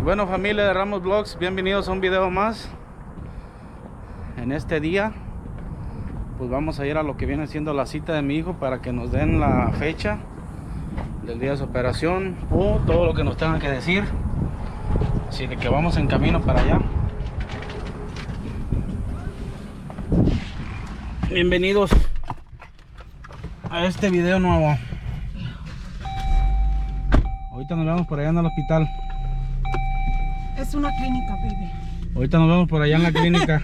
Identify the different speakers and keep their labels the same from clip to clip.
Speaker 1: Bueno, familia de Ramos Vlogs, bienvenidos a un video más. En este día pues vamos a ir a lo que viene siendo la cita de mi hijo para que nos den la fecha del día de su operación o todo lo que nos tengan que decir. Así de que vamos en camino para allá. Bienvenidos a este video nuevo. Ahorita nos vemos por allá en el hospital.
Speaker 2: Es una clínica, baby.
Speaker 1: Ahorita nos vemos por allá en la clínica.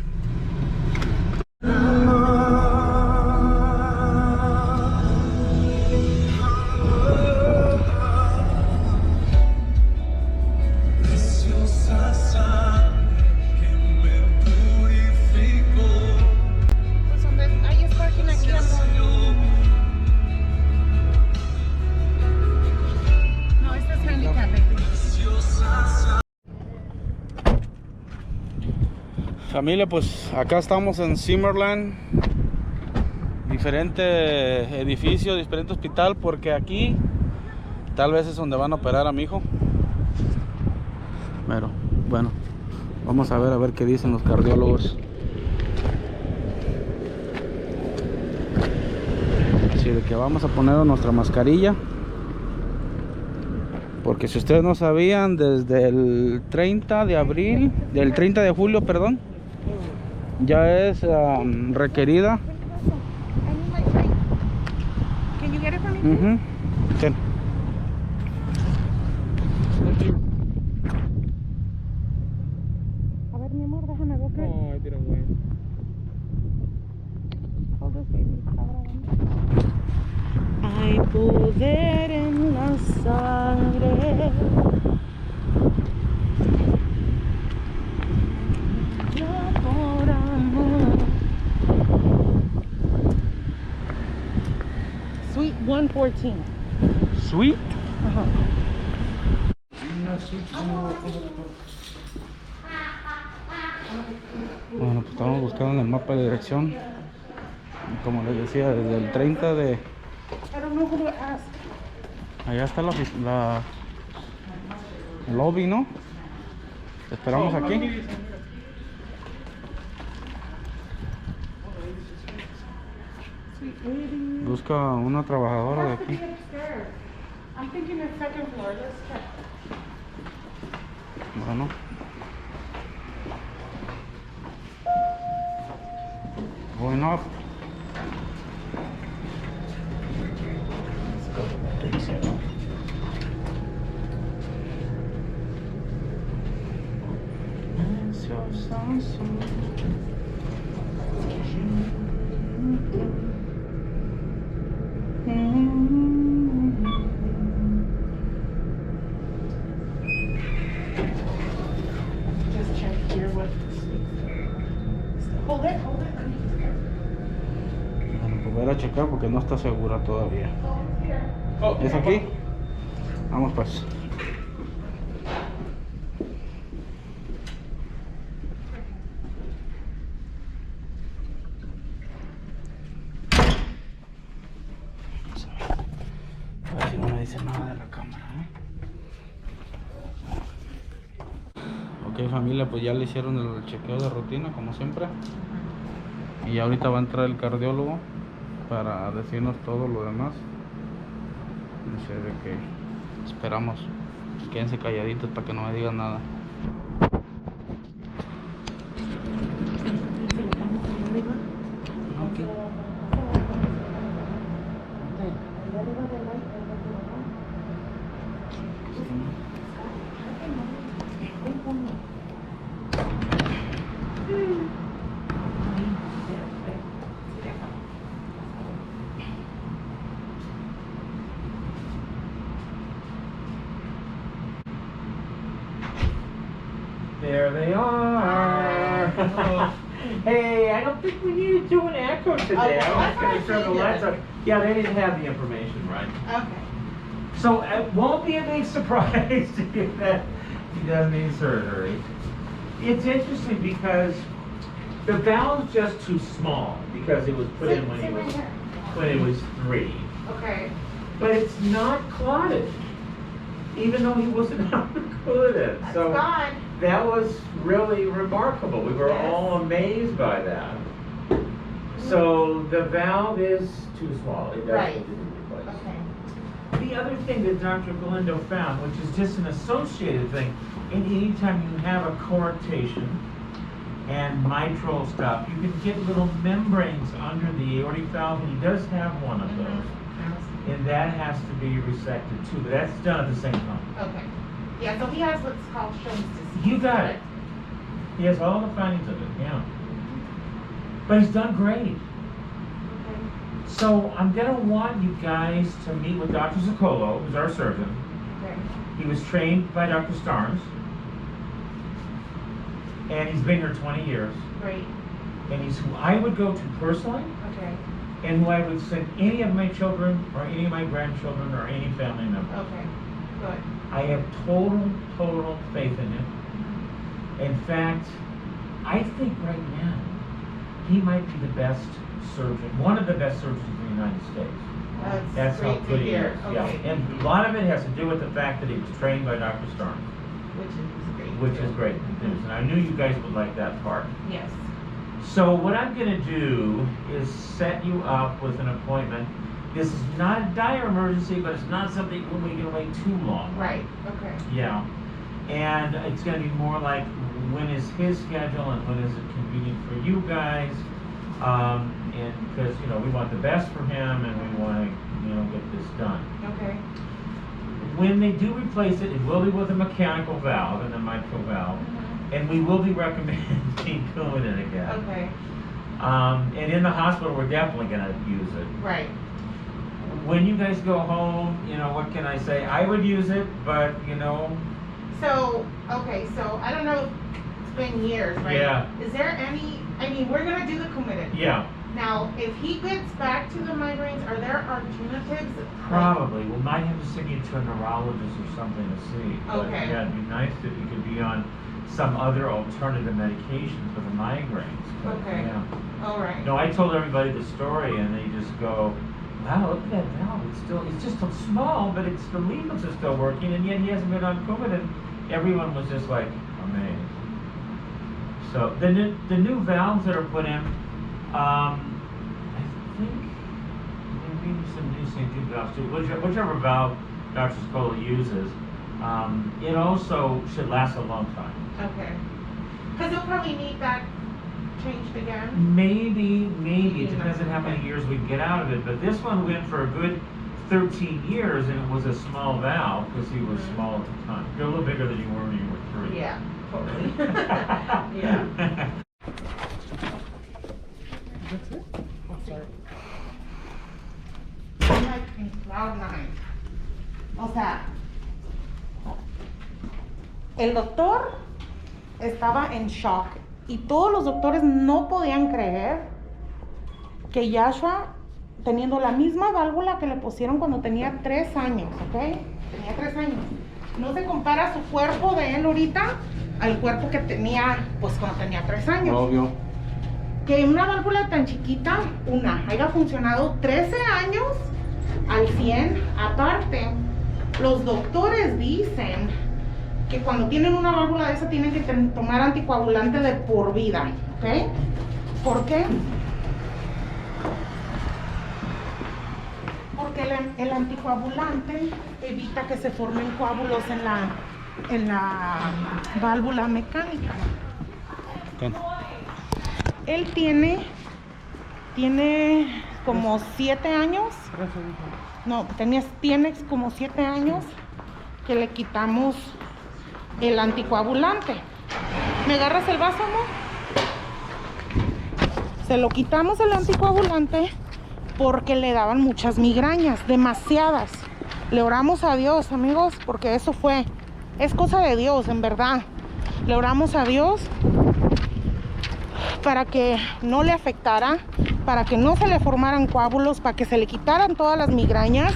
Speaker 1: Familia, pues acá estamos en Zimmerland, diferente edificio, diferente hospital, porque aquí tal vez es donde van a operar a mi hijo. Pero bueno, vamos a ver qué dicen los cardiólogos. Así de que vamos a poner nuestra mascarilla, porque si ustedes no sabían, desde el 30 de abril, del 30 de julio, perdón, ya es requerida. Ten.
Speaker 2: A ver, mi amor, déjame ver.
Speaker 3: Oh, I didn't win.
Speaker 2: Hold this, baby. Hay poder en la sangre. Por amor. Suite 114.
Speaker 1: Sweet.
Speaker 2: Ajá.
Speaker 1: Bueno, pues estamos buscando en el mapa de dirección. Y como les decía, desde el 30 de...
Speaker 2: I don't know who to ask.
Speaker 1: Allá está el lobby, ¿no? Esperamos aquí. Busca una trabajadora de aquí.
Speaker 2: I'm thinking the second floor. Let's check.
Speaker 1: Bueno. Going up.
Speaker 2: Just check here what. Hold it, hold it.
Speaker 1: Bueno, pues voy a ir a checar porque no está segura todavía. ¿Es aquí? Vamos pues. A ver si no me dice nada de la cámara, Ok, familia, pues ya le hicieron el chequeo de rutina como siempre. Y ahorita va a entrar el cardiólogo para decirnos todo lo demás. Dice de que esperamos, quédense calladitos para que no me digan nada.
Speaker 3: There they are. Hey, I don't think we need to do an echo today. I was going to turn the lights on. Yeah, they didn't have the information right.
Speaker 2: Okay.
Speaker 3: So it won't be a big surprise to you that he does need surgery. It's interesting because the valve's just too small because it was put in when he was 3.
Speaker 2: Okay.
Speaker 3: But it's not clotted. even though he wasn't included.
Speaker 2: That's
Speaker 3: So
Speaker 2: God.
Speaker 3: that was really remarkable. We were
Speaker 2: Yes.
Speaker 3: all amazed by that. So the valve is too small. It does
Speaker 2: Right.
Speaker 3: need to be replaced.
Speaker 2: Okay.
Speaker 3: The other thing that Dr. Galindo found, which is just an associated thing, and anytime you have a coarctation and mitral stuff, you can get little membranes under the aortic valve, and he does have one of those. And that has to be resected too, but that's done at the same time.
Speaker 2: Okay. Yeah, so he has what's called Shone's disease.
Speaker 3: You got it. He has all the findings of it, yeah. But he's done great.
Speaker 2: Okay.
Speaker 3: So I'm gonna want you guys to meet with Dr. Zaccolo, who's our surgeon.
Speaker 2: Okay.
Speaker 3: He was trained by Dr. Starnes. And he's been here 20 years.
Speaker 2: Great.
Speaker 3: And he's who I would go to personally,
Speaker 2: Okay.
Speaker 3: and who I would send any of my children or any of my grandchildren or any family member.
Speaker 2: Okay. Good.
Speaker 3: I have total faith in him. In fact, I think right now he might be the best surgeon, one of the best surgeons in the United States. That's how
Speaker 2: great to
Speaker 3: good he
Speaker 2: hear.
Speaker 3: is. Yeah,
Speaker 2: Okay.
Speaker 3: and a lot of it has to do with the fact that he was trained by Dr. Starnes,
Speaker 2: Which is great.
Speaker 3: which is great news. And I knew you guys would like that part.
Speaker 2: Yes.
Speaker 3: So what I'm going to do is set you up with an appointment. This is not a dire emergency, but it's not something we can wait too long.
Speaker 2: Right. Okay.
Speaker 3: Yeah. And it's going to be more like when is his schedule and when is it convenient for you guys. And because, you know, we want the best for him and we want to, you know, get this done.
Speaker 2: Okay.
Speaker 3: When they do replace it, it will be with a mechanical valve and a mitral valve. And we will be recommending Coumadin again.
Speaker 2: Okay.
Speaker 3: And in the hospital, we're definitely going to use it.
Speaker 2: Right.
Speaker 3: When you guys go home, you know, what can I say? I would use it, but, you know.
Speaker 2: So, okay, so I don't know, it's been years, right?
Speaker 3: Yeah.
Speaker 2: Is there any, I mean, we're gonna do the Coumadin.
Speaker 3: Yeah,
Speaker 2: Now, if he gets back to the migraines, are there alternatives?
Speaker 3: probably. We might have to send you to a neurologist or something to see. But,
Speaker 2: Okay.
Speaker 3: yeah, it'd be nice if you could be on some other alternative medication for the migraines. But,
Speaker 2: Okay.
Speaker 3: Yeah.
Speaker 2: All right.
Speaker 3: No, I told everybody the story and they just go, wow, look at that valve. It's just so small, but it's the leaflets are still working, and yet he hasn't been on Coumadin. Everyone was just like amazed. So the new valves that are put in, I think maybe some new St. Jude valves too. Whichever valve Dr. Scola uses, it also should last a long time.
Speaker 2: Okay. Because he'll probably need that changed again.
Speaker 3: Maybe. It depends on how many years we get out of it. But this one went for a good 13 years, and it was a small valve because he was small at the time. You're a little bigger than you were when you were 3.
Speaker 2: Yeah, totally. Yeah.
Speaker 1: That's it? Oh, sorry.
Speaker 2: I'm like in cloud nine. O sea, el doctor estaba en shock y todos los doctores no podían creer que Yashua, teniendo la misma válvula que le pusieron cuando tenía 3 años, ¿ok? Tenía 3 años. No se compara su cuerpo de él ahorita al cuerpo que tenía, pues cuando tenía 3 años.
Speaker 1: Obvio.
Speaker 2: Que una válvula tan chiquita, haya funcionado 13 años al 100. Aparte, los doctores dicen que cuando tienen una válvula de esa tienen que tomar anticoagulante de por vida, ¿ok? ¿Por qué? Porque el anticoagulante evita que se formen coágulos en la válvula mecánica.
Speaker 1: Okay.
Speaker 2: Él tiene como 7 años. No, tienes como 7 años que le quitamos el anticoagulante. ¿Me agarras el vaso, amor? Se lo quitamos el anticoagulante porque le daban muchas migrañas, demasiadas. Le oramos a Dios, amigos, porque es cosa de Dios, en verdad. Le oramos a Dios para que no le afectara, para que no se le formaran coágulos, para que se le quitaran todas las migrañas,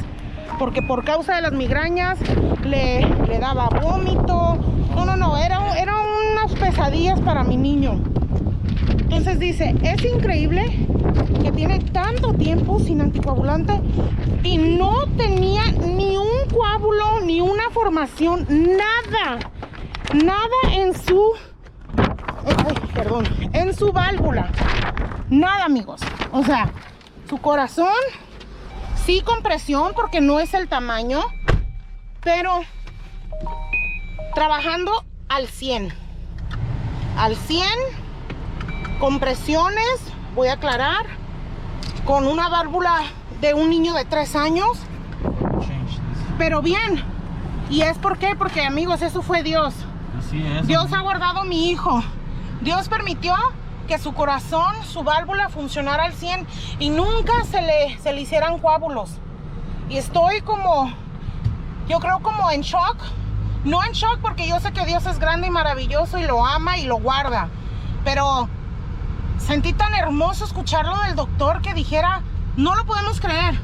Speaker 2: porque por causa de las migrañas le daba vómito. No, eran unas pesadillas para mi niño. Entonces dice, es increíble que tiene tanto tiempo sin anticoagulante y no tenía ni un coágulo, ni una información, nada en su, en su válvula. Nada, amigos. O sea, su corazón sí con presión porque no es el tamaño, pero trabajando al 100. Al 100, con presiones, voy a aclarar, con una válvula de un niño de 3 años, pero bien. ¿Y es por qué? Porque, amigos, eso fue Dios.
Speaker 1: Así es.
Speaker 2: Dios ha guardado a mi hijo. Dios permitió que su corazón, su válvula funcionara al 100 y nunca se le hicieran coágulos. Y estoy como, yo creo como en shock. No en shock porque yo sé que Dios es grande y maravilloso y lo ama y lo guarda. Pero sentí tan hermoso escucharlo del doctor que dijera, no lo podemos creer.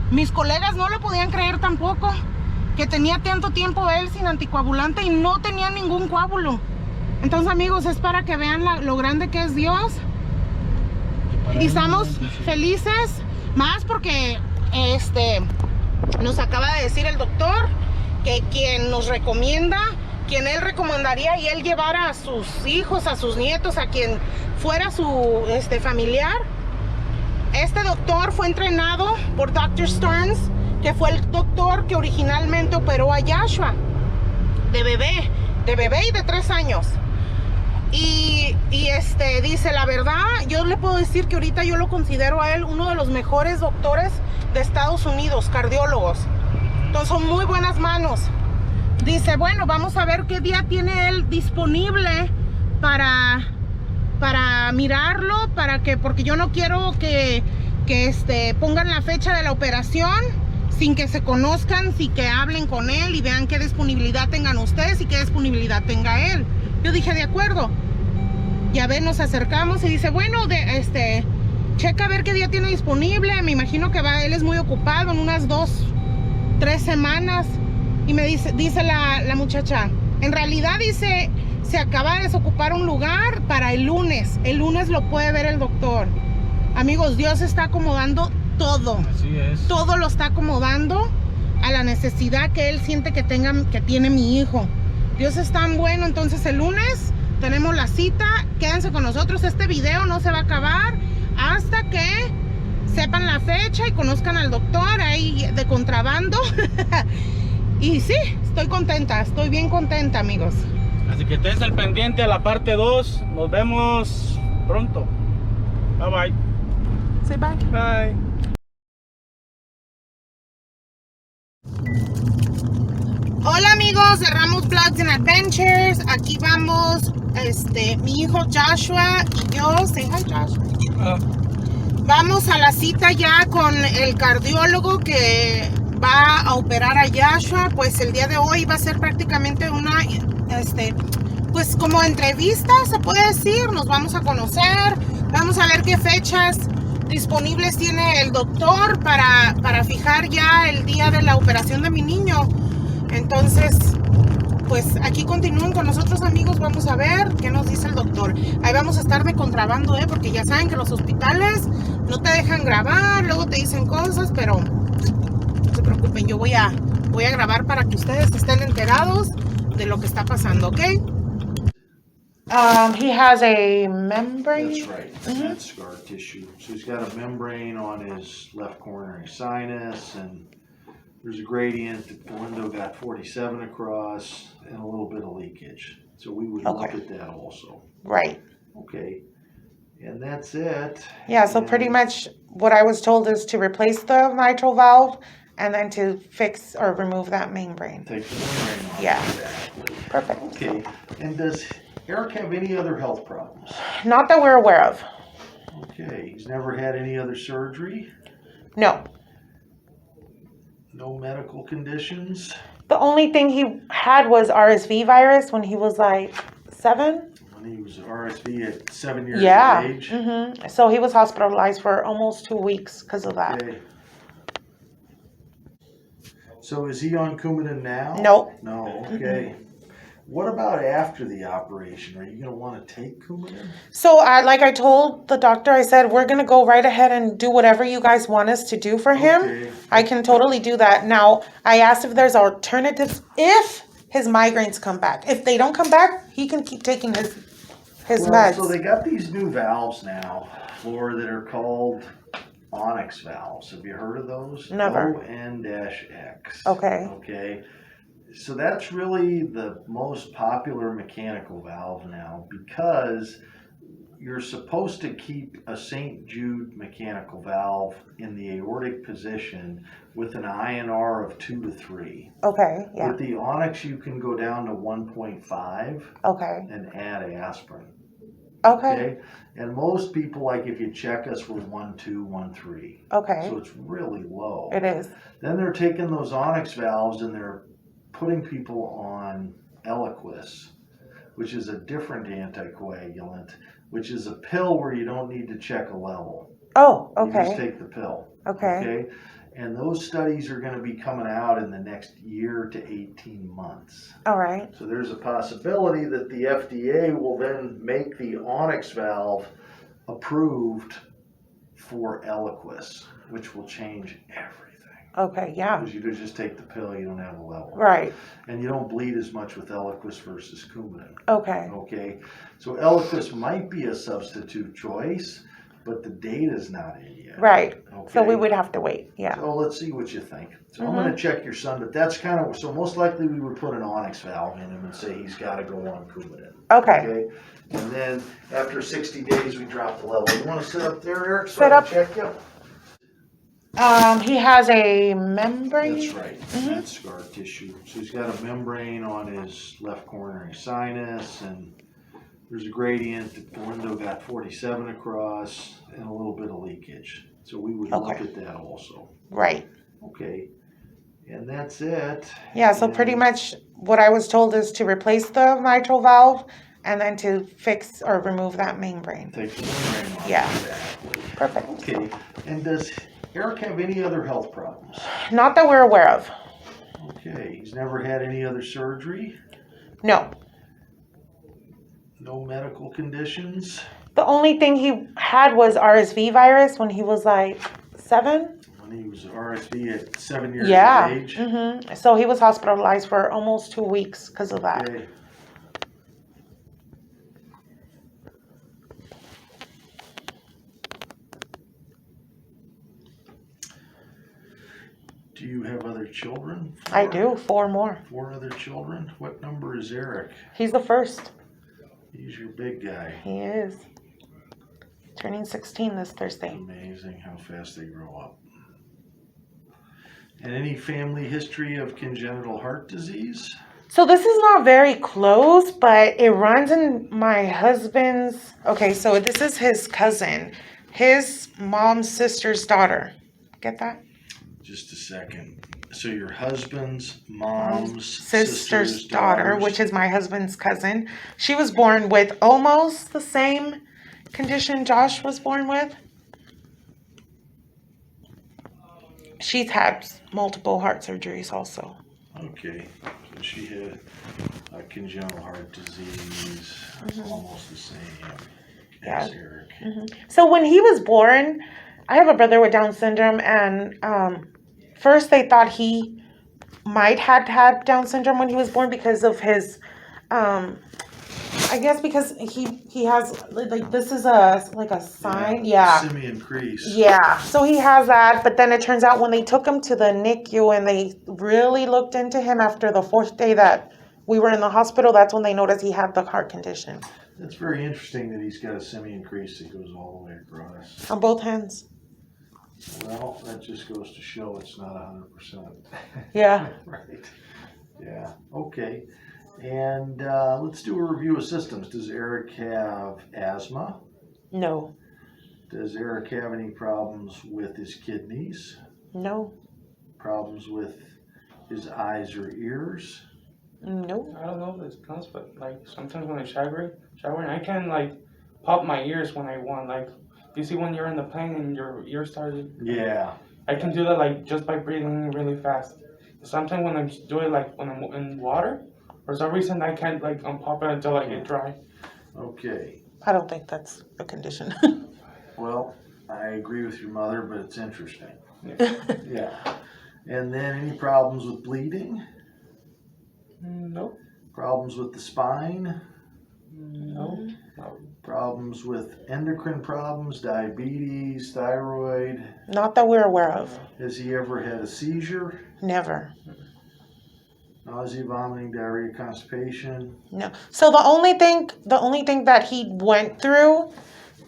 Speaker 2: Mis colegas no lo podían creer tampoco, que tenía tanto tiempo él sin anticoagulante y no tenía ningún coágulo. Entonces, amigos, es para que vean lo grande que es Dios. Y estamos felices, más porque nos acaba de decir el doctor que quien nos recomienda, quien él recomendaría y él llevara a sus hijos, a sus nietos, a quien fuera su familiar. Este doctor fue entrenado por Dr. Stearns, que fue el doctor que originalmente operó a Joshua de bebé y de 3 años. Y dice, la verdad, yo le puedo decir que ahorita yo lo considero a él uno de los mejores doctores de Estados Unidos, cardiólogos. Entonces son muy buenas manos. Dice, bueno, vamos a ver qué día tiene él disponible para mirarlo, porque yo no quiero que pongan la fecha de la operación sin que se conozcan, sin que hablen con él y vean qué disponibilidad tengan ustedes y qué disponibilidad tenga él. Yo dije, de acuerdo. Ya ven, nos acercamos y dice, bueno, checa a ver qué día tiene disponible. Me imagino que él es muy ocupado en unas 2-3 semanas. Y me dice la muchacha, en realidad dice, se acaba de desocupar un lugar para el lunes. El lunes lo puede ver el doctor. Amigos, Dios está acomodando todo.
Speaker 1: Así es.
Speaker 2: Todo lo está acomodando a la necesidad que él siente que tiene mi hijo. Dios es tan bueno. Entonces el lunes tenemos la cita. Quédense con nosotros. Este video no se va a acabar hasta que sepan la fecha y conozcan al doctor ahí de contrabando. Y sí, estoy contenta. Estoy bien contenta, amigos.
Speaker 1: Así que estés al pendiente a la parte 2. Nos vemos pronto. Bye bye.
Speaker 2: Say bye.
Speaker 1: Bye.
Speaker 2: Hola amigos de Ramos Vlogs and Adventures. Aquí vamos, mi hijo Joshua y yo. Say hi, Joshua. Vamos a la cita ya con el cardiólogo que va a operar a Joshua. Pues el día de hoy va a ser prácticamente una, pues como entrevista, se puede decir. Nos vamos a conocer, vamos a ver qué fechas disponibles tiene el doctor para fijar ya el día de la operación de mi niño. Entonces, pues aquí continúen con nosotros, amigos. Vamos a ver qué nos dice el doctor. Ahí vamos a estar de contrabando, porque ya saben que los hospitales no te dejan grabar, luego te dicen cosas, pero no se preocupen, yo voy a grabar para que ustedes estén enterados de lo que está pasando, ¿ok? He has a membrane.
Speaker 4: That's right, that's scar tissue. So he's got a membrane on his left coronary sinus, and there's a gradient. The window got 47 across and a little bit of leakage. So we would look at that also.
Speaker 2: Right.
Speaker 4: Okay, and that's it.
Speaker 2: Yeah, so pretty much what I was told is to replace the mitral valve and then to fix or remove that membrane.
Speaker 4: Take the membrane off.
Speaker 2: Yeah.
Speaker 4: Exactly.
Speaker 2: Perfect.
Speaker 4: Okay, and does Eric have any other health problems?
Speaker 2: Not that we're aware of.
Speaker 4: Okay, he's never had any other surgery?
Speaker 2: No.
Speaker 4: No medical conditions?
Speaker 2: The only thing he had was RSV virus when he was like 7.
Speaker 4: When he was RSV at 7 years
Speaker 2: Yeah.
Speaker 4: of age?
Speaker 2: Mm-hmm. So he was hospitalized for almost 2 weeks because of that.
Speaker 4: Okay. So is he on Coumadin now?
Speaker 2: Nope.
Speaker 4: No, okay. What about after the operation? Are you gonna wanna take Coumadin?
Speaker 2: So like I told the doctor, I said, we're going to go right ahead and do whatever you guys want us to do for him.
Speaker 4: Okay.
Speaker 2: I can totally do that. Now, I asked if there's alternatives if his migraines come back. If they don't come back, he can keep taking his meds.
Speaker 4: So they got these new valves now, Laura, that are called onyx valves. Have you heard of those?
Speaker 2: Never.
Speaker 4: ON-X.
Speaker 2: Okay.
Speaker 4: Okay. So that's really the most popular mechanical valve now because you're supposed to keep a St. Jude mechanical valve in the aortic position with an INR of 2 to 3.
Speaker 2: Okay, yeah.
Speaker 4: With the onyx, you can go down to 1.5
Speaker 2: Okay.
Speaker 4: and add aspirin.
Speaker 2: Okay.
Speaker 4: And most people, like if you check us, we're 1.2, 1.3.
Speaker 2: Okay.
Speaker 4: So it's really low.
Speaker 2: It is.
Speaker 4: Then they're taking those onyx valves and they're putting people on Eliquis, which is a different anticoagulant, which is a pill where you don't need to check a level.
Speaker 2: Oh,
Speaker 4: You just
Speaker 2: okay.
Speaker 4: take the pill.
Speaker 2: Okay.
Speaker 4: And those studies are going to be coming out in the next year to 18 months.
Speaker 2: All right.
Speaker 4: So there's a possibility that the FDA will then make the onyx valve approved for Eliquis, which will change everything.
Speaker 2: Okay, yeah.
Speaker 4: Because you just take the pill, you don't have a level.
Speaker 2: Right.
Speaker 4: And you don't bleed as much with Eliquis versus Coumadin.
Speaker 2: Okay.
Speaker 4: Okay. So Eliquis might be a substitute choice, but the data's not in yet.
Speaker 2: Right.
Speaker 4: Okay.
Speaker 2: So we would have to wait. Yeah.
Speaker 4: So let's see what you think. So I'm going to check your son, but that's kind of, so most likely we would put an onyx valve in him and say he's got to go on Coumadin.
Speaker 2: Okay.
Speaker 4: And then after 60 days, we drop the level. You want to sit up there, Eric? So
Speaker 2: Sit
Speaker 4: I
Speaker 2: up.
Speaker 4: can check you?
Speaker 2: He has a membrane.
Speaker 4: That's right. That's scar tissue. So he's got a membrane on his left coronary sinus, and there's a gradient. The window got 47 across, and a little bit of leakage. So we would look at that also.
Speaker 2: Right.
Speaker 4: Okay. And that's it.
Speaker 2: Yeah, so pretty much what I was told is to replace the mitral valve and then to fix or remove that membrane.
Speaker 4: Take the membrane off.
Speaker 2: Yeah.
Speaker 4: Exactly.
Speaker 2: Perfect.
Speaker 4: Okay. And does Eric have any other health problems?
Speaker 2: Not that we're aware of.
Speaker 4: Okay. He's never had any other surgery?
Speaker 2: No.
Speaker 4: No medical conditions?
Speaker 2: The only thing he had was RSV virus when he was like 7.
Speaker 4: When he was RSV at 7 years
Speaker 2: Yeah.
Speaker 4: of age?
Speaker 2: Mm-hmm. So he was hospitalized for almost 2 weeks because of that.
Speaker 4: Okay. Do you have other children?
Speaker 2: I do. 4 more.
Speaker 4: 4 other children? What number is Eric?
Speaker 2: He's the first.
Speaker 4: He's your big guy.
Speaker 2: He is. Turning 16 this
Speaker 4: It's
Speaker 2: Thursday.
Speaker 4: amazing how fast they grow up. And any family history of congenital heart disease?
Speaker 2: So this is not very close, but it runs in my husband's. Okay, so this is his cousin, his mom's sister's daughter. Get that?
Speaker 4: Just a second. So your husband's mom's
Speaker 2: sister's daughter, which is my husband's cousin. She was born with almost the same condition Josh was born with. She's had multiple heart surgeries also.
Speaker 4: Okay, so she had a congenital heart disease, almost the same as Eric.
Speaker 2: So when he was born, I have a brother with Down syndrome, and first they thought he might have had Down syndrome when he was born because of his, I guess because he has, like, this is a sign,
Speaker 4: Simian crease.
Speaker 2: Yeah, so he has that, but then it turns out when they took him to the NICU and they really looked into him after the 4th day that we were in the hospital, that's when they noticed he had the heart condition.
Speaker 4: That's very interesting that he's got a simian crease that goes all the way across.
Speaker 2: On both hands.
Speaker 4: Well, that just goes to show it's not 100%.
Speaker 2: Yeah.
Speaker 4: Right. Yeah. Okay. And let's do a review of systems. Does Eric have asthma?
Speaker 2: No.
Speaker 4: Does Eric have any problems with his kidneys?
Speaker 2: No.
Speaker 4: Problems with his eyes or ears?
Speaker 2: No.
Speaker 1: I don't know if it counts, but like sometimes when I showering, I can like pop my ears when I want. Like, you see when you're in the plane and your ears started?
Speaker 4: Yeah.
Speaker 1: I can do that like just by breathing really fast. Sometimes when I do it like when I'm in water,
Speaker 5: For some reason, I can't like unpop it until I get dry.
Speaker 4: Okay,
Speaker 2: I don't think that's a condition.
Speaker 4: well, I agree with your mother, but it's interesting. Yeah. And then any problems with bleeding?
Speaker 5: Nope.
Speaker 4: Problems with the spine?
Speaker 5: No. No.
Speaker 4: Problems with endocrine problems, diabetes, thyroid?
Speaker 2: Not that we're aware of.
Speaker 4: Has he ever had a seizure?
Speaker 2: Never.
Speaker 4: Nausea, vomiting, diarrhea, constipation?
Speaker 2: No. So the only thing that he went through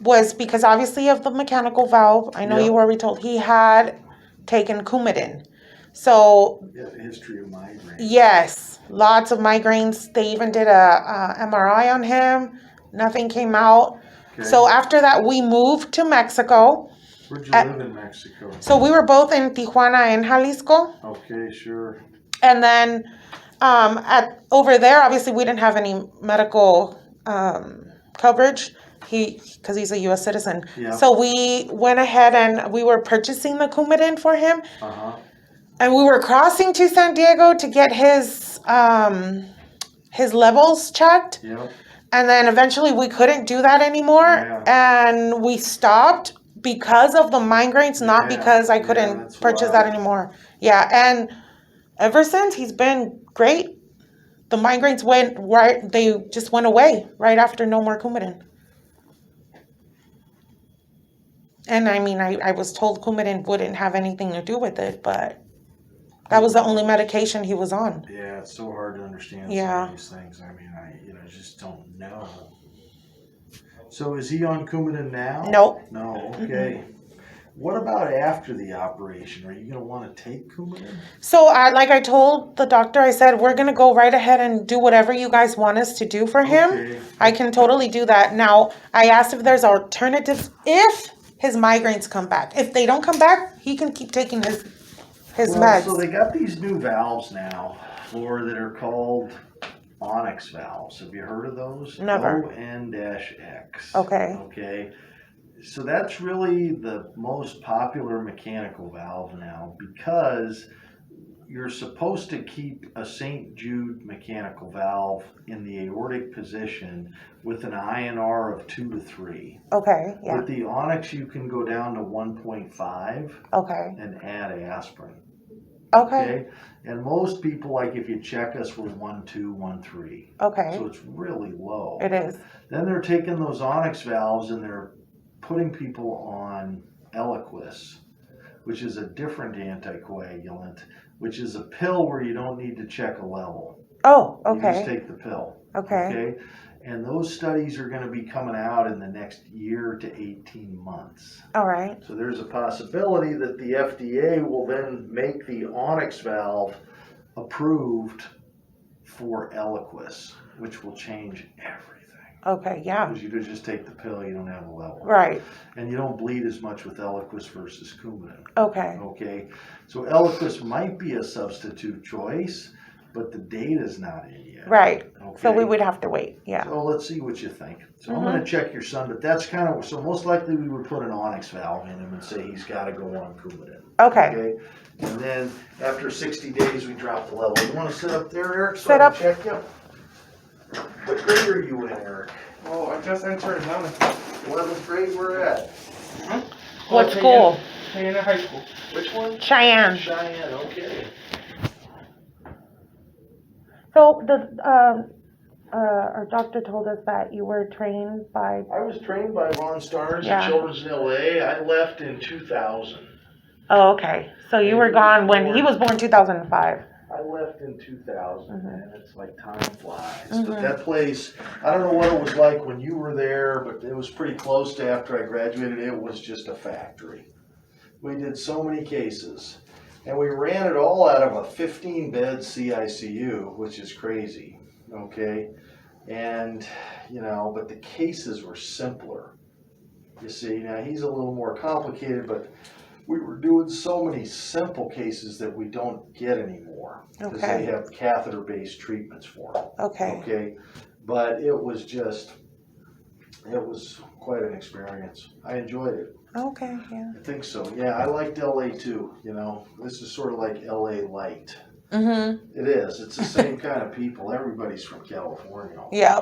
Speaker 2: was because obviously of the mechanical valve. I know
Speaker 4: Yep.
Speaker 2: you were already told he had taken Coumadin. So
Speaker 4: Yeah, history of migraine.
Speaker 2: yes, lots of migraines. They even did a MRI on him. Nothing came out.
Speaker 4: Okay.
Speaker 2: So after that, we moved to Mexico.
Speaker 4: Where'd you live in Mexico?
Speaker 2: So we were both in Tijuana and Jalisco.
Speaker 4: Okay, sure.
Speaker 2: And then at over there, obviously we didn't have any medical coverage. Because he's a U.S. citizen.
Speaker 4: Yeah.
Speaker 2: So we went ahead and we were purchasing the Coumadin for him.
Speaker 4: Uh-huh.
Speaker 2: And we were crossing to San Diego to get his levels checked.
Speaker 4: Yep.
Speaker 2: And then eventually we couldn't do that anymore.
Speaker 4: Yeah.
Speaker 2: And we stopped because of the migraines, not
Speaker 4: Yeah.
Speaker 2: because I
Speaker 4: Yeah,
Speaker 2: couldn't
Speaker 4: that's
Speaker 2: purchase
Speaker 4: wild.
Speaker 2: that anymore. Yeah. And ever since, he's been great. The migraines they just went away right after no more Coumadin. And I mean, I was told Coumadin wouldn't have anything to do with it, but that was the only medication he was on.
Speaker 4: Yeah, it's so hard to understand
Speaker 2: Yeah.
Speaker 4: some of these things. I mean, I just don't know. So is he on Coumadin now?
Speaker 2: Nope.
Speaker 4: No, okay. What about after the operation? Are you going to want to take Coumadin?
Speaker 2: So, like I told the doctor, I said, we're going to go right ahead and do whatever you guys want us to do for him.
Speaker 4: Okay.
Speaker 2: I can totally do that. Now, I asked if there's alternatives if his migraines come back. If they don't come back, he can keep taking his meds.
Speaker 4: So they got these new valves now, Laura, that are called onyx valves. Have you heard of those?
Speaker 2: Never.
Speaker 4: ON-X.
Speaker 2: Okay.
Speaker 4: Okay. So that's really the most popular mechanical valve now because you're supposed to keep a St. Jude mechanical valve in the aortic position with an INR of 2 to 3.
Speaker 2: Okay, yeah.
Speaker 4: With the onyx, you can go down to 1.5
Speaker 2: Okay.
Speaker 4: and add aspirin.
Speaker 2: Okay.
Speaker 4: And most people, like if you check us, we're 1.2, 1.3.
Speaker 2: Okay.
Speaker 4: So it's really low.
Speaker 2: It is.
Speaker 4: Then they're taking those onyx valves and they're putting people on Eliquis, which is a different anticoagulant, which is a pill where you don't need to check a level.
Speaker 2: Oh,
Speaker 4: You just
Speaker 2: okay.
Speaker 4: take the pill.
Speaker 2: Okay.
Speaker 4: And those studies are going to be coming out in the next year to 18 months.
Speaker 2: All right.
Speaker 4: So there's a possibility that the FDA will then make the onyx valve approved for Eliquis, which will change everything.
Speaker 2: Okay, yeah.
Speaker 4: Because you could just take the pill, you don't have a level.
Speaker 2: Right.
Speaker 4: And you don't bleed as much with Eliquis versus Coumadin.
Speaker 2: Okay.
Speaker 4: Okay, so Eliquis might be a substitute choice, but the data's not in yet.
Speaker 2: Right.
Speaker 4: Okay.
Speaker 2: So we would have to wait. Yeah.
Speaker 4: So let's see what you think. So I'm going to check your son, but that's kind of, so most likely we would put an onyx valve in him and say he's got to go on Coumadin.
Speaker 2: Okay.
Speaker 4: And then after 60 days, we drop the level. You want to sit up there, Eric? So
Speaker 2: Sit
Speaker 4: I
Speaker 2: up.
Speaker 4: can check you? What grade are you in, Eric?
Speaker 5: Oh, I just entered
Speaker 4: 11th grade, we're at.
Speaker 2: What school?
Speaker 5: Cheyenne High School.
Speaker 4: Which one?
Speaker 2: Cheyenne.
Speaker 4: Cheyenne, okay.
Speaker 2: So our doctor told us that you were trained by.
Speaker 4: I was trained by Ron Stars
Speaker 2: Yeah.
Speaker 4: at Children's in LA. I left in 2000.
Speaker 2: Oh, okay. So you were gone when he was born 2005.
Speaker 4: I left in 2000,
Speaker 2: Mhm.
Speaker 4: and it's like time flies.
Speaker 2: Mhm.
Speaker 4: But that place, I don't know what it was like when you were there, but it was pretty close to after I graduated. It was just a factory. We did so many cases, and we ran it all out of a 15-bed CICU, which is crazy, okay? And, but the cases were simpler. You see, now he's a little more complicated, but we were doing so many simple cases that we don't get anymore. Because
Speaker 2: Okay.
Speaker 4: they have catheter-based treatments for them.
Speaker 2: Okay.
Speaker 4: Okay, but it was quite an experience. I enjoyed it.
Speaker 2: Okay. Yeah.
Speaker 4: I think so. Yeah, I liked LA too. This is sort of like LA light.
Speaker 2: Mm-hmm.
Speaker 4: It is. It's the same kind of people. Everybody's from California almost.
Speaker 2: Yeah.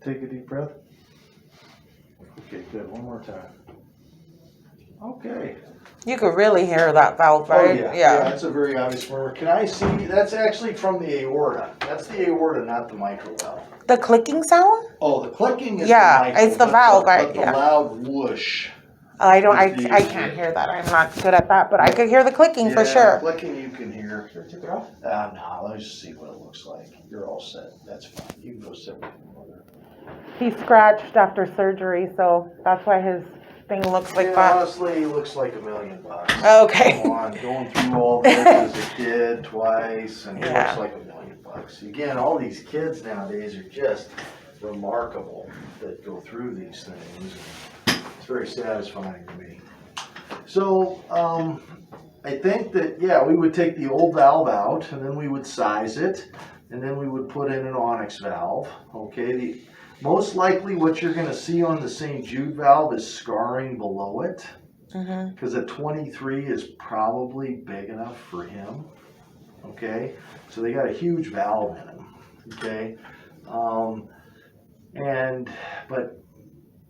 Speaker 4: Take a deep breath. Okay, good. One more time. Okay.
Speaker 2: You could really hear that valve, right?
Speaker 4: Oh, yeah. That's a very obvious murmur. Can I see? That's actually from the aorta. That's the aorta, not the mitral valve.
Speaker 2: The clicking sound?
Speaker 4: Oh, the clicking is
Speaker 2: Yeah,
Speaker 4: the mitral,
Speaker 2: it's the
Speaker 4: but
Speaker 2: valve,
Speaker 4: but
Speaker 2: right?
Speaker 4: the
Speaker 2: Yeah.
Speaker 4: loud whoosh.
Speaker 2: I
Speaker 4: is
Speaker 2: can't hear that. I'm not good at that, but I could hear the clicking for
Speaker 4: Yeah,
Speaker 2: sure.
Speaker 4: clicking you can hear.
Speaker 5: Should I take it off?
Speaker 4: No, let's just see what it looks like. You're all set. That's fine. You can go sit with your mother.
Speaker 2: He scratched after surgery, so that's why his thing looks like
Speaker 4: Yeah,
Speaker 2: that.
Speaker 4: honestly, he looks like $1 million.
Speaker 2: Okay.
Speaker 4: Come on, going through all this as a kid twice, and he
Speaker 2: Yeah.
Speaker 4: looks like $1 million. Again, all these kids nowadays are just remarkable that go through these things. It's very satisfying to me. So, I think that, yeah, we would take the old valve out, and then we would size it, and then we would put in an onyx valve. Okay, most likely what you're going to see on the St. Jude valve is scarring below it, because a 23 is probably big enough for him. Okay, so they got a huge valve in him. Okay,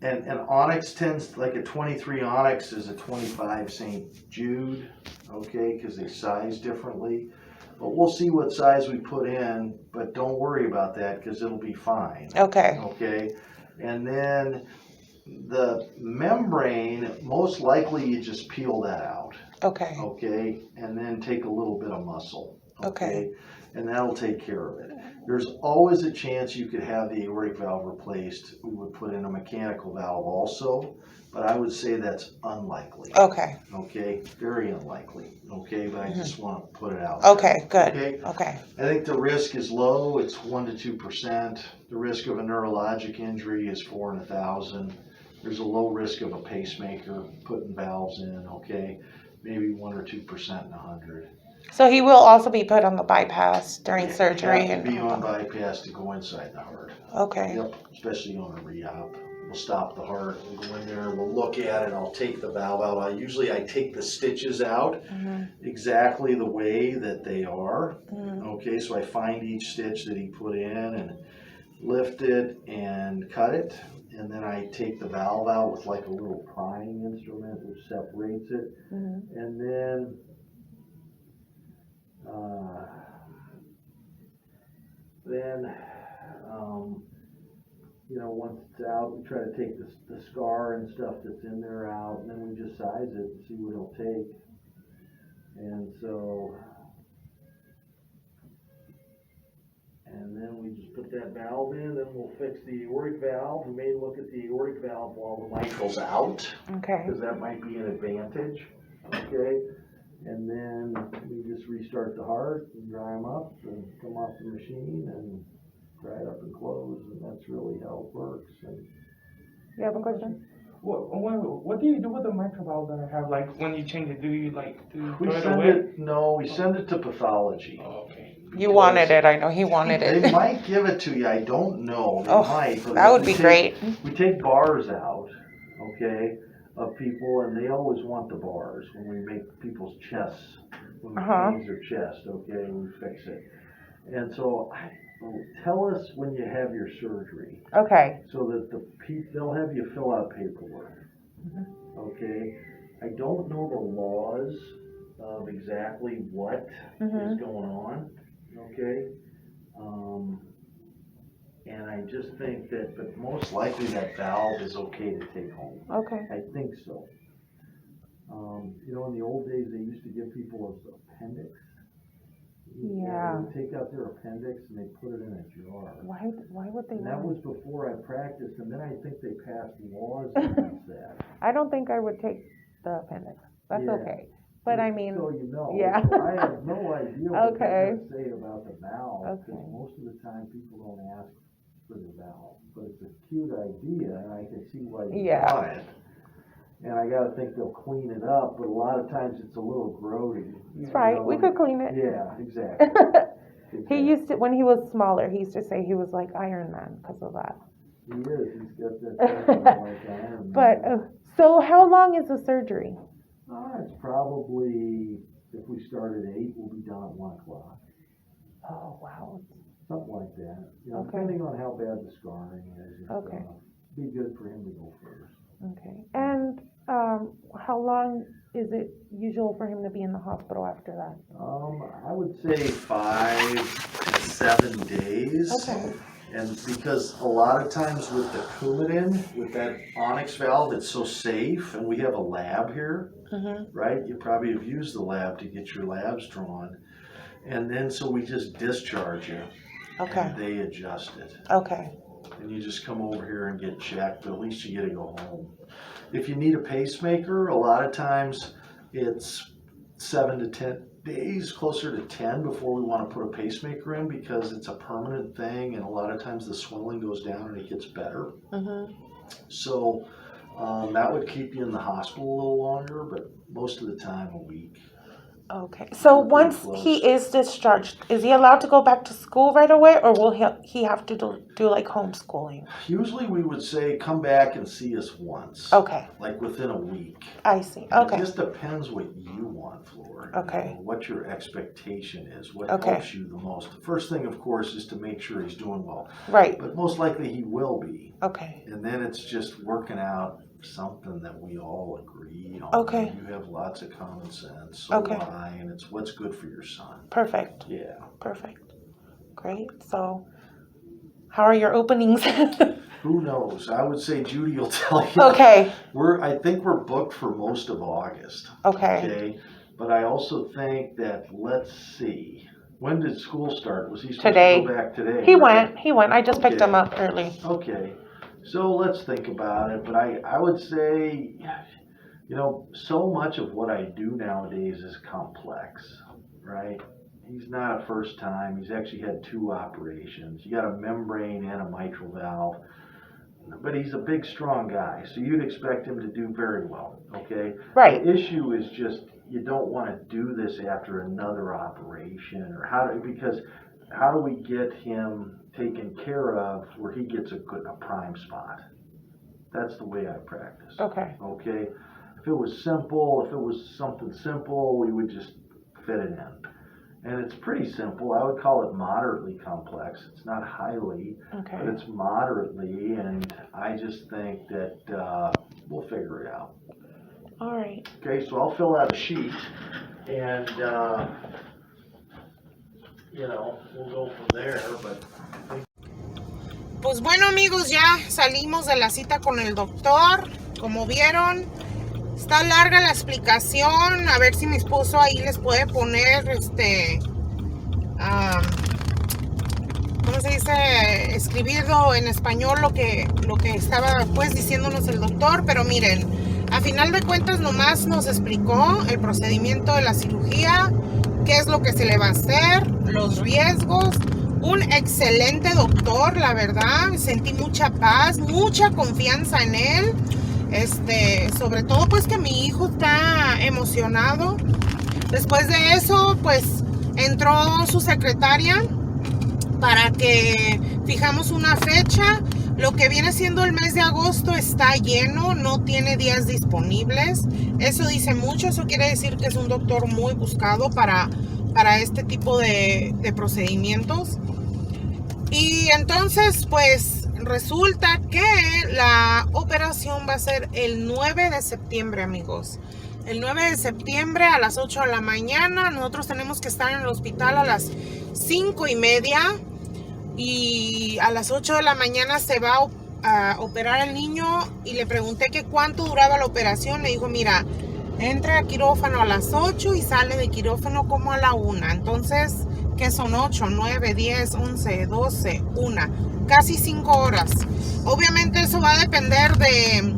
Speaker 4: and onyx tends, like a 23 onyx is a 25 St. Jude. Okay, because they size differently. But we'll see what size we put in, but don't worry about that because it'll be fine.
Speaker 2: Okay.
Speaker 4: Okay, and then the membrane, most likely you just peel that out.
Speaker 2: Okay.
Speaker 4: Okay, and then take a little bit of muscle. Okay, and that'll take care of it. There's always a chance you could have the aortic valve replaced. We would put in a mechanical valve also, but I would say that's unlikely.
Speaker 2: Okay.
Speaker 4: Okay, very unlikely. Okay, but I just want to put it out.
Speaker 2: Okay, good.
Speaker 4: Okay. I think the risk is low. It's 1 to 2%. The risk of a neurologic injury is 4 in 1,000. There's a low risk of a pacemaker putting valves in. Okay, maybe 1 or 2% in 100.
Speaker 2: So he will also be put on the bypass during surgery.
Speaker 4: Have to be on bypass to go inside the heart.
Speaker 2: Okay.
Speaker 4: Yep, especially on a re-op. We'll stop the heart, we'll go in there, we'll look at it, I'll take the valve out. I take the stitches out exactly the way that they are. Okay, so I find each stitch that he put in and lift it and cut it. And then I take the valve out with like a little prying instrument which separates it. And then once it's out, we try to take the scar and stuff that's in there out, and then we just size it and see what it'll take. And so, and then we just put that valve in, then we'll fix the aortic valve. We may look at the aortic valve while the mitral's out. Okay. Because that might be an advantage. Okay. And then we just restart the heart and dry them up and come off the machine and dry it up and close, and that's really how it works. And
Speaker 2: you have a question?
Speaker 5: What do you do with the mitral valve that I have? Like when you change it, do you
Speaker 4: we send it? No, we send it to pathology.
Speaker 5: Oh, okay.
Speaker 2: You wanted it. I know he wanted it.
Speaker 4: They might give it to you. I don't know. They might. But
Speaker 2: that would be great.
Speaker 4: We take bars out, okay, of people, and they always want the bars when we make people's chests, when we change their chest, okay, and we fix it. And so, tell us when you have your surgery. Okay. So that they'll have you fill out paperwork. Okay. I don't know the laws of exactly what is going on. Okay. And I just think that, but most likely that valve is okay to take home. Okay. I think so. In the old days, they used to give people an appendix. Yeah. They would take out their appendix and they put it in a jar.
Speaker 2: Why would they?
Speaker 4: And that was before I practiced, and then I think they passed laws against that.
Speaker 2: I don't think I would take the appendix. That's okay. But I mean,
Speaker 4: so you know,
Speaker 2: yeah.
Speaker 4: So I have no idea what
Speaker 2: Okay.
Speaker 4: to say about the valve.
Speaker 2: Okay.
Speaker 4: Most of the time, people don't ask for the valve, but it's a cute idea, and I can see why you want it. And I gotta think they'll clean it up, but a lot of times it's a little grody.
Speaker 2: That's right. We could clean it.
Speaker 4: Yeah, exactly.
Speaker 2: He used to, when he was smaller, he used to say he was like Iron Man because of that.
Speaker 4: He is. He's got that thing like iron.
Speaker 2: But, so how long is the surgery?
Speaker 4: It's probably, if we start at 8, we'll be done at 1 o'clock.
Speaker 2: Oh, wow.
Speaker 4: Something like that. You know,
Speaker 2: Okay.
Speaker 4: depending on how bad the scarring is.
Speaker 2: Okay.
Speaker 4: Be good for him to go first.
Speaker 2: Okay. And how long is it usual for him to be in the hospital after that?
Speaker 4: I would say 5 to 7 days.
Speaker 2: Okay.
Speaker 4: And because a lot of times with the Coumadin, with that onyx valve, it's so safe, and we have a lab here, right? You probably have used the lab to get your labs drawn. And then so we just discharge you.
Speaker 2: Okay.
Speaker 4: And they adjust it.
Speaker 2: Okay.
Speaker 4: And you just come over here and get checked, but at least you get to go home. If you need a pacemaker, a lot of times it's 7 to 10 days, closer to 10 before we want to put a pacemaker in, because it's a permanent thing, and a lot of times the swelling goes down and it gets better. So that would keep you in the hospital a little longer, but most of the time a week.
Speaker 2: Okay. So once he is discharged, is he allowed to go back to school right away, or will he have to do like homeschooling?
Speaker 4: Usually we would say come back and see us once.
Speaker 2: Okay.
Speaker 4: Like within a week.
Speaker 2: I see.
Speaker 4: And
Speaker 2: Okay.
Speaker 4: it just depends what you want, Flora.
Speaker 2: Okay.
Speaker 4: You know, what your expectation is, what
Speaker 2: Okay.
Speaker 4: helps you the most. The first thing, of course, is to make sure he's doing well.
Speaker 2: Right.
Speaker 4: But most likely he will be.
Speaker 2: Okay.
Speaker 4: And then it's just working out something that we all agree on.
Speaker 2: Okay.
Speaker 4: You have lots of common sense. So
Speaker 2: Okay.
Speaker 4: do I, and it's what's good for your son.
Speaker 2: Perfect.
Speaker 4: Yeah.
Speaker 2: Perfect. Great. So, how are your openings?
Speaker 4: Who knows? I would say Judy will tell you.
Speaker 2: Okay.
Speaker 4: I think we're booked for most of August.
Speaker 2: Okay.
Speaker 4: But I also think that, let's see, when did school start? Was he supposed
Speaker 2: Today.
Speaker 4: to go back today?
Speaker 2: He
Speaker 4: right?
Speaker 2: went. I just picked
Speaker 4: Okay.
Speaker 2: him up early.
Speaker 4: Okay, so let's think about it. But I would say, you know, so much of what I do nowadays is complex, right? He's not a first time. He's actually had 2 operations. You got a membrane and a mitral valve. But he's a big, strong guy, so you'd expect him to do very well, okay?
Speaker 2: Right.
Speaker 4: The issue is just you don't want to do this after another operation, or how do we get him taken care of where he gets a prime spot? That's the way I practice.
Speaker 2: Okay.
Speaker 4: Okay? If it was something simple, we would just fit it in. And it's pretty simple. I would call it moderately complex. It's not highly,
Speaker 2: Okay.
Speaker 4: but it's moderately, and I just think that we'll figure it out.
Speaker 2: All right.
Speaker 4: Okay, so I'll fill out a sheet, and you know, we'll go from there, but...
Speaker 2: Pues bueno, amigos, ya salimos de la cita con el doctor. Como vieron, está larga la explicación. A ver si mi esposo ahí les puede poner ¿cómo se dice? Escribirlo en español lo que estaba pues diciéndonos el doctor. Pero miren, a final de cuentas nomás nos explicó el procedimiento de la cirugía, qué es lo que se le va a hacer, los riesgos. Un excelente doctor, la verdad. Sentí mucha paz, mucha confianza en él. Sobre todo pues que mi hijo está emocionado. Después de eso pues entró su secretaria para que fijamos una fecha. Lo que viene siendo el mes de agosto está lleno, no tiene días disponibles. Eso dice mucho, eso quiere decir que es un doctor muy buscado para este tipo de procedimientos. Y entonces pues resulta que la operación va a ser el 9 de septiembre, amigos. El 9 de septiembre a las 8 de la mañana. Nosotros tenemos que estar en el hospital a las 5:30. Y a las 8 de la mañana se va a operar el niño. Y le pregunté que cuánto duraba la operación. Le dijo, mira, entra a quirófano a las 8 y sale de quirófano como a la 1. Entonces, ¿qué son 8, 9, 10, 11, 12, 1? Casi 5 horas. Obviamente eso va a depender de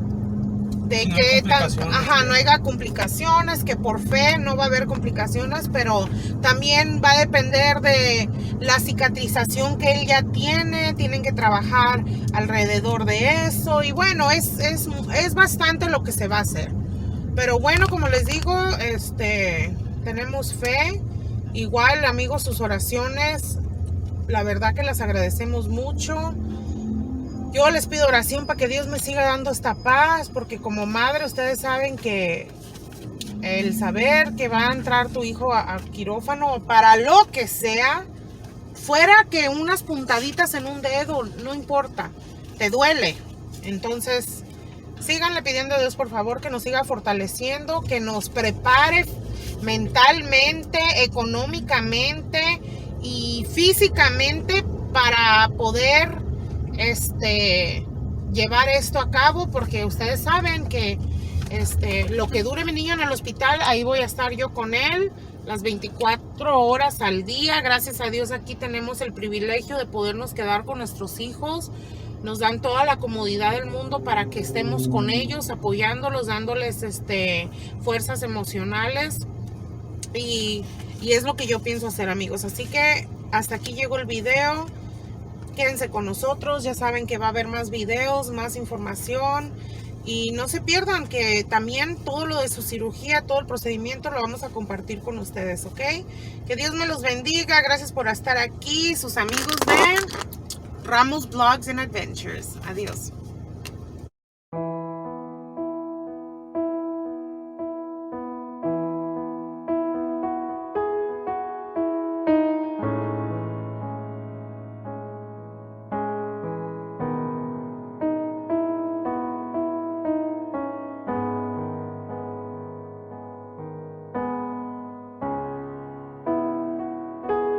Speaker 2: que no haya complicaciones, que por fe no va a haber complicaciones, pero también va a depender de la cicatrización que él ya tiene. Tienen que trabajar alrededor de eso, y bueno, es bastante lo que se va a hacer. Pero bueno, como les digo, tenemos fe. Igual, amigos, sus oraciones, la verdad que las agradecemos mucho. Yo les pido oración para que Dios me siga dando esta paz, porque como madre ustedes saben que el saber que va a entrar tu hijo a quirófano para lo que sea, fuera que unas puntaditas en un dedo, no importa, te duele. Entonces, síganle pidiendo a Dios, por favor, que nos siga fortaleciendo, que nos prepare mentalmente, económicamente y físicamente para poder llevar esto a cabo, porque ustedes saben que lo que dure mi niño en el hospital, ahí voy a estar yo con él las 24 horas al día. Gracias a Dios aquí tenemos el privilegio de podernos quedar con nuestros hijos. Nos dan toda la comodidad del mundo para que estemos con ellos, apoyándolos, dándoles fuerzas emocionales. Y es lo que yo pienso hacer, amigos. Así que hasta aquí llegó el video. Quédense con nosotros. Ya saben que va a haber más videos, más información. Y no se pierdan que también todo lo de su cirugía, todo el procedimiento lo vamos a compartir con ustedes, ¿ok? Que Dios me los bendiga. Gracias por estar aquí. Sus amigos de Ramos Vlogs and Adventures. Adiós.